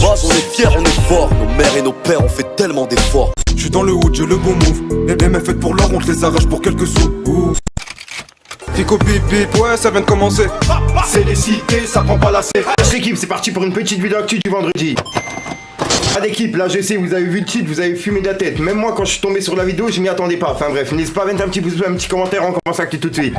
base, on est fiers, on est fort. Nos mères et nos pères ont fait tellement d'efforts. J'suis dans le hood, j'ai le bon move. Les mecs faites pour l'or, on te les arrache pour quelques sous. Ouh. Fico bip bip, ouais ça vient de commencer. C'est les cités, ça prend pas la C. L'équipe, c'est parti pour une petite vidéo actu du vendredi. Pas d'équipe, là je sais, vous avez vu le titre, vous avez fumé de la tête. Même moi quand je suis tombé sur la vidéo, je m'y attendais pas. Enfin bref, n'hésitez pas à mettre un petit pouce bleu, un petit commentaire, on commence à actu tout de suite.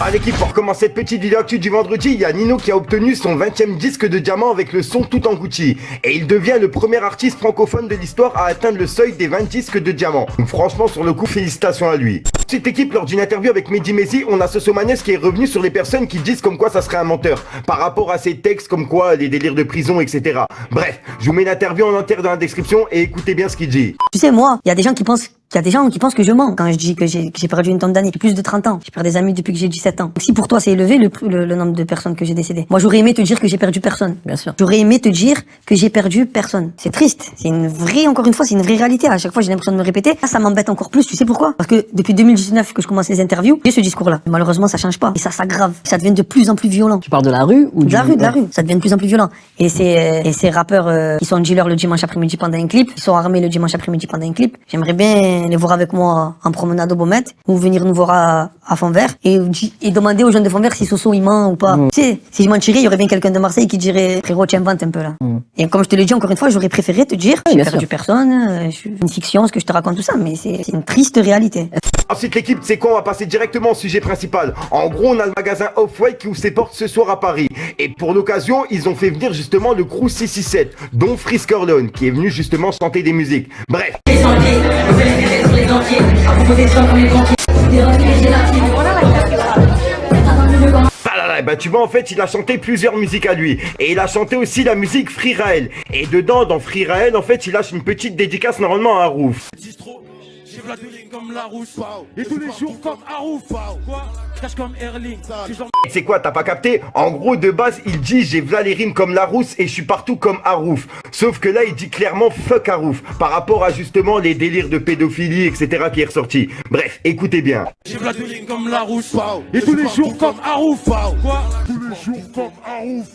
À l'équipe, pour commencer cette petite vidéo actu du vendredi, il y a Nino qui a obtenu son 20e disque de diamant avec le son Tout en Gucci. Et il devient le premier artiste francophone de l'histoire à atteindre le seuil des 20 disques de diamant. Donc franchement, sur le coup, félicitations à lui. Cette équipe, lors d'une interview avec Mehdi Maizi, on a Sosomanes qui est revenu sur les personnes qui disent comme quoi ça serait un menteur. Par rapport à ses textes comme quoi les délires de prison, etc. Bref, je vous mets l'interview en entière dans la description et écoutez bien ce qu'il dit. Tu sais, moi, il y a des gens qui pensent que je mens quand je dis que j'ai perdu une tonne d'années. J'ai plus de 30 ans. J'ai perdu des amis depuis que j'ai 17 ans. Donc, si pour toi c'est élevé le nombre de personnes que j'ai décédées, moi j'aurais aimé te dire que j'ai perdu personne. Bien sûr. J'aurais aimé te dire que j'ai perdu personne. C'est triste. C'est une vraie, encore une fois, c'est une vraie réalité. À chaque fois j'ai l'impression de me répéter. Ça m'embête encore plus. Tu sais pourquoi? Parce que depuis 2019 que je commence les interviews, j'ai ce discours-là. Malheureusement ça change pas. Et ça s'aggrave. Ça devient de plus en plus violent. Tu parles de la rue ou de la rue. Ça devient de plus en plus violent. Et ces rappeurs qui sont dealers le dimanche après-midi pendant un clip, qui sont armés le dimanche après-midi pendant un clip, j'aimerais bien les voir avec moi en promenade au Beaumet ou venir nous voir à Fond-Vert et demander aux jeunes de Fond-Vert si Soso il ment ou pas. Tu sais, si je mentirais, il y aurait bien quelqu'un de Marseille qui dirait frérot, tu inventes un peu là. Et comme je te l'ai dit encore une fois, j'aurais préféré te dire j'ai perdu personne, une fiction, ce que je te raconte tout ça, mais c'est une triste réalité. Ensuite l'équipe, c'est quoi? On va passer directement au sujet principal. En gros, on a le magasin Off-White qui ouvre ses portes ce soir à Paris. Et pour l'occasion, ils ont fait venir justement le crew 667, dont Frisk Orleans, qui est venu justement chanter des musiques. Bref. Bah tu vois en fait il a chanté plusieurs musiques à lui. Et il a chanté aussi la musique Free Raël. Et dedans dans Free Raël en fait il lâche une petite dédicace normalement à Harouf. J'ai Vladimir comme la rousse, et tous les jours comme Harouf, quoi, cache comme Erling. C'est quoi, t'as pas capté? En gros de base il dit j'ai v'là les rimes comme Larousse et je suis partout comme Harouf. Sauf que là il dit clairement fuck Harouf par rapport à justement les délires de pédophilie etc qui est ressorti. Bref, écoutez bien. J'ai Vladimir comme la rousse, et tous les jours comme Harouf, quoi, tous les jours comme Harouf.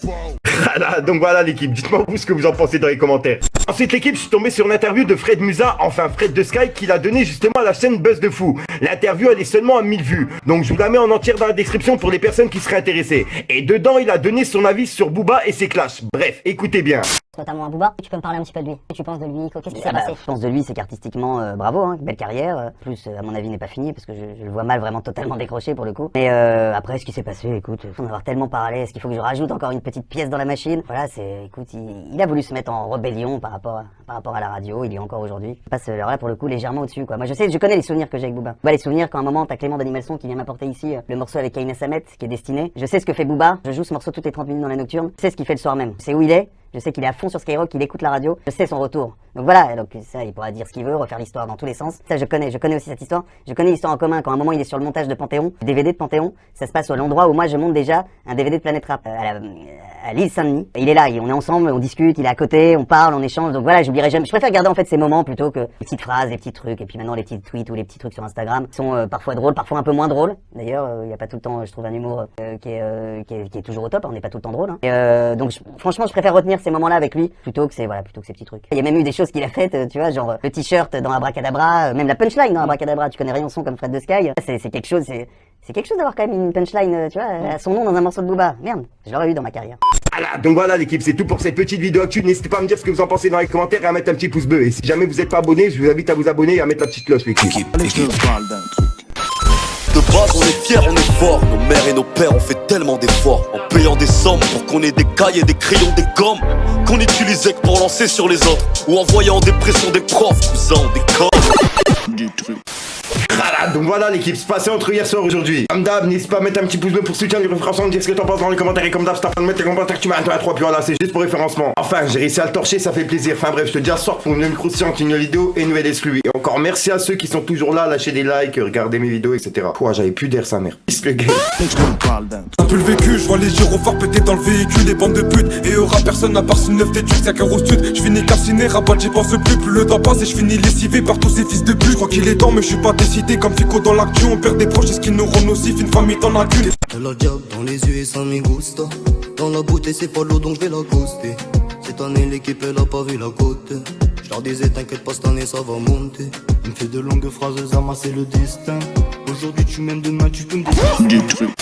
Donc voilà l'équipe, dites-moi vous ce que vous en pensez dans les commentaires. Ensuite l'équipe, je suis tombé sur une interview de Fred Musa, enfin Fred de Sky, qu'il a donné justement à la chaîne Buzz de Fou. L'interview elle est seulement à 1000 vues, donc je vous la mets en entière dans la description pour les personnes qui seraient intéressées. Et dedans il a donné son avis sur Booba et ses clashs. Bref, écoutez bien. Notamment à Booba, tu peux me parler un petit peu de lui. Qu'est-ce que tu penses de lui? Qu'est-ce qui s'est passé? Je pense de lui, c'est qu'artistiquement, bravo, hein, belle carrière. Plus, à mon avis, n'est pas fini parce que je le vois mal vraiment totalement décroché pour le coup. Mais après, ce qui s'est passé, écoute, on en avoir tellement parlé, est-ce qu'il faut que je rajoute encore une petite pièce dans la machine? Voilà, écoute, il a voulu se mettre en rébellion par rapport à la radio, il y est encore aujourd'hui. Il passe alors là pour le coup légèrement au-dessus, quoi. Moi, je connais les souvenirs que j'ai avec Booba. Les souvenirs quand à un moment, t'as Clément d'Animal Son qui vient m'apporter ici le morceau avec Kaina Samet qui est destiné. Je sais ce que fait Booba, je joue ce morceau toutes les 30 minutes dans la nocturne. Je sais ce qu'il fait le soir même. C'est où il est. Je sais qu'il est à fond sur Skyrock, il écoute la radio, je sais son retour. Donc voilà, donc ça, il pourra dire ce qu'il veut, refaire l'histoire dans tous les sens. Ça, je connais aussi cette histoire. Je connais l'histoire en commun quand à un moment il est sur le montage de Panthéon, DVD de Panthéon. Ça se passe à l'endroit où moi je monte déjà un DVD de Planète Rap à l'île Saint-Denis. Il est là, on est ensemble, on discute, il est à côté, on parle, on échange. Donc voilà, j'oublierai jamais. Je préfère garder en fait ces moments plutôt que les petites phrases, les petits trucs, et puis maintenant les petits tweets ou les petits trucs sur Instagram qui sont parfois drôles, parfois un peu moins drôles. D'ailleurs, il n'y a pas tout le temps, je trouve, un humour qui est toujours au top. On n'est pas tout le temps drôle. Hein. Donc franchement, je préfère retenir ces moments-là avec lui plutôt que ces petits trucs. Il y a même eu des choses qu'il a faites, tu vois, genre le t-shirt dans Abracadabra, même la punchline dans Abracadabra. Tu connais rien son comme Fred de Sky. C'est quelque chose, c'est quelque chose d'avoir quand même une punchline, tu vois, à son nom dans un morceau de Booba. Merde, je l'aurais eu dans ma carrière. Donc voilà l'équipe, c'est tout pour cette petite vidéo actu. N'hésitez pas à me dire ce que vous en pensez dans les commentaires et à mettre un petit pouce bleu. Et si jamais vous n'êtes pas abonné, je vous invite à vous abonner et à mettre la petite cloche l'équipe. De base on est fiers, on est fort. Nos mères et nos pères ont fait tellement d'efforts en payant des sommes pour qu'on ait des cahiers, des crayons, des gommes qu'on utilisait que pour lancer sur les autres ou envoyer en dépression des profs, cousins, des corps. Du truc. Donc voilà l'équipe, c'est passé entre hier soir et aujourd'hui. Comme d'hab, n'hésite pas à mettre un petit pouce bleu pour soutenir le référencement, dire ce que t'en penses dans les commentaires. Et comme d'hab, si t'as pas de mettre les commentaires, tu mets un 2 à 3, puis voilà, c'est juste pour référencement. Enfin, j'ai réussi à le torcher, ça fait plaisir. Enfin bref, je te dis à ce soir pour une nouvelle croustillante, une nouvelle vidéo et une nouvelle exclue. Et encore merci à ceux qui sont toujours là, lâcher des likes, regarder mes vidéos, etc. Pouah, j'avais plus d'air sa mère. Pisse le gars. Un peu le vécu, je vois les gyrophares péter dans le véhicule, les bandes de putes. Et aura personne à part ce 9 d'études, 5 € stud. Je finis calciné, rabat, j'y pense plus le temps passe et je finis lessivé par tous ces fils de pute. Je crois qu'il est temps, mais je suis pas décidé comme Fico dans l'actu. On perd des proches, c'est ce qui nous rend nocifs, une famille t'en a qu'une. De la diable dans les yeux et ça me gusta. Dans la bouteille c'est pas l'eau donc je vais la coaster. cette année l'équipe elle a pas vu la côte. Je leur disais t'inquiète pas cette année ça va monter. Il me fait de longues phrases, ça c'est le destin. Aujourd'hui tu m'aimes, demain tu peux me détester.